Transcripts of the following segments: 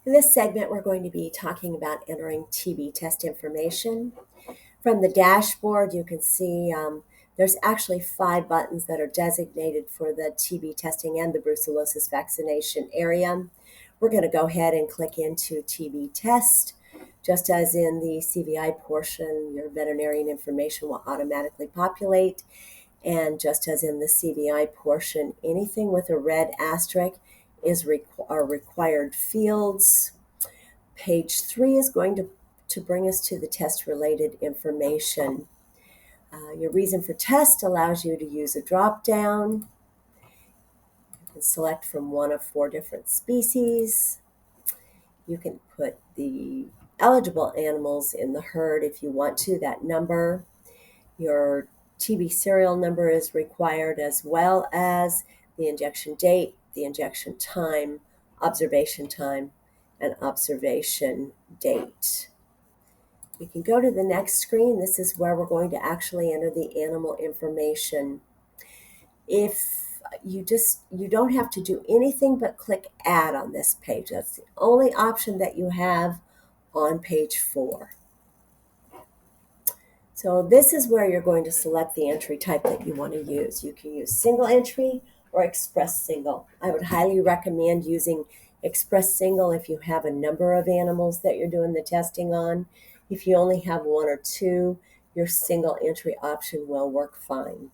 In this segment, we're going to be talking about entering TB test information. From the dashboard, you can see there's actually 5 buttons that are designated for the TB testing and the brucellosis vaccination area. We're going to go ahead and click into TB test. Just as in the CVI portion, your veterinarian information will automatically populate. And just as in the CVI portion, anything with a red asterisk are required fields. Page 3 is going to bring us to the test-related information. Your reason for test allows you to use a drop-down. You can select from one of 4 different species. You can put the eligible animals in the herd if you want to, that number. Your TB serial number is required, as well as the injection date, the injection time, and observation date. We can go to the next screen. This is where we're going to actually enter the animal information. If you don't have to do anything but click add on this page. That's the only option that you have on page 4. So this is where you're going to select the entry type that you want to use. You can use single entry or express single. I would highly recommend using express single if you have a number of animals that you're doing the testing on. If you only have 1 or 2, your single entry option will work fine.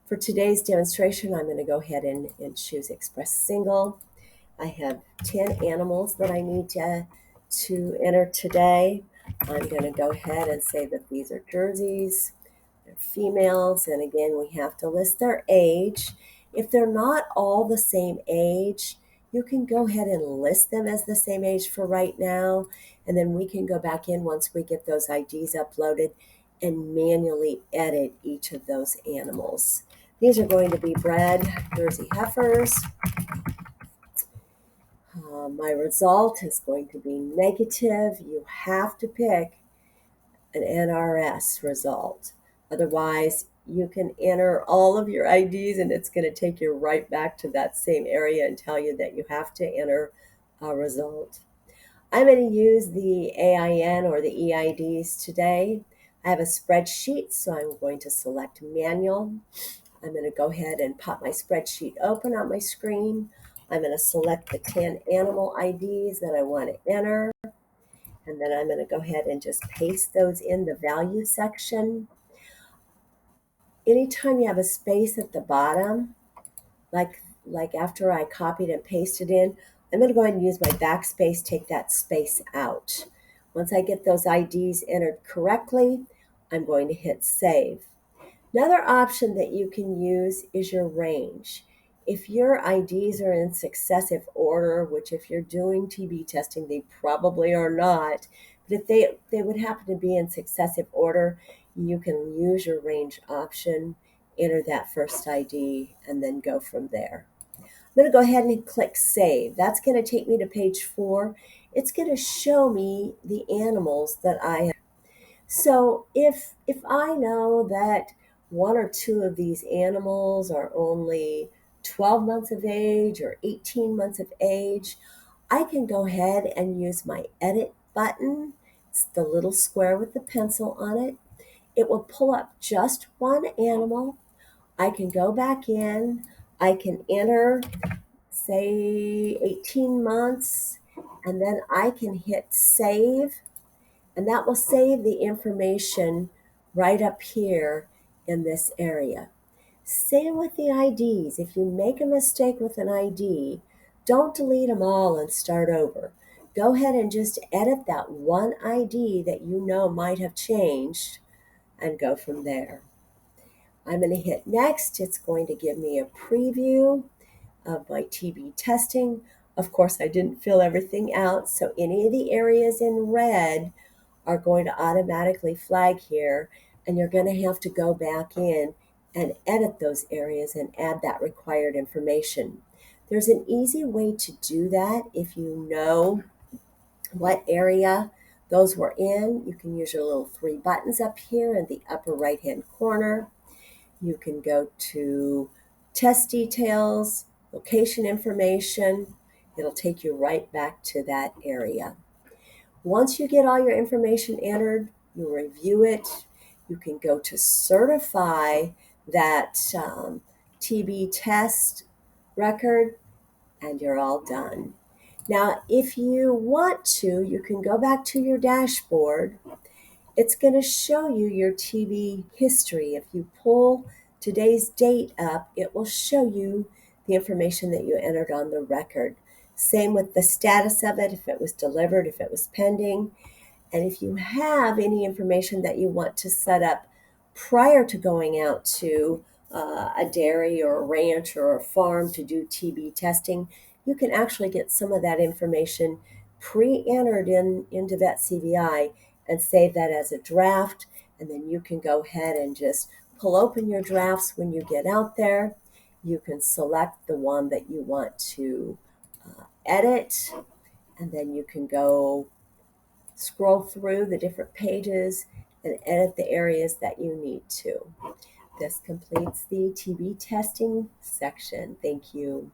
For today's demonstration, I'm going to go ahead and choose express single. I have 10 animals that I need to enter today. I'm going to go ahead and say that these are Jerseys, they're females, and again, we have to list their age. If they're not all the same age, you can go ahead and list them as the same age for right now, and then we can go back in once we get those IDs uploaded and manually edit each of those animals. These are going to be bred Jersey heifers. My result is going to be negative. You have to pick an NRS result. Otherwise, you can enter all of your IDs and it's going to take you right back to that same area and tell you that you have to enter a result. I'm going to use the AIN or the EIDs today. I have a spreadsheet, so I'm going to select manual. I'm going to go ahead and pop my spreadsheet open on my screen. I'm going to select the 10 animal IDs that I want to enter. And then I'm going to go ahead and just paste those in the value section. Anytime you have a space at the bottom, like after I copied and pasted in, I'm going to go ahead and use my backspace, take that space out. Once I get those IDs entered correctly, I'm going to hit save. Another option that you can use is your range. If your IDs are in successive order, which if you're doing TB testing, they probably are not, but if they would happen to be in successive order, you can use your range option, enter that first ID, and then go from there. I'm going to go ahead and click save. That's going to take me to page 4. It's going to show me the animals that I have. So if I know that 1 or 2 of these animals are only 12 months of age or 18 months of age, I can go ahead and use my edit button. It's the little square with the pencil on it. It will pull up just one animal. I can go back in. I can enter, say, 18 months, and then I can hit save. And that will save the information right up here in this area. Same with the IDs. If you make a mistake with an ID, don't delete them all and start over. Go ahead and just edit that one ID that you know might have changed and go from there. I'm going to hit next. It's going to give me a preview of my TB testing. Of course, I didn't fill everything out, so any of the areas in red are going to automatically flag here, and you're going to have to go back in and edit those areas and add that required information. There's an easy way to do that. If you know what area those were in, you can use your little 3 buttons up here in the upper right hand corner. You can go to test details, location information, It'll take you right back to that area. Once you get all your information entered, you review it. You can go to certify that TB test record, and you're all done. Now, if you want to, you can go back to your dashboard. It's going to show you your TB history. If you pull today's date up, it will show you the information that you entered on the record. Same with the status of it, if it was delivered, if it was pending. And if you have any information that you want to set up prior to going out to a dairy or a ranch or a farm to do TB testing, you can actually get some of that information pre-entered into VET-CVI and save that as a draft. And then you can go ahead and just pull open your drafts when you get out there. You can select the one that you want to edit, and then you can go scroll through the different pages and edit the areas that you need to. This completes the TB testing section. Thank you.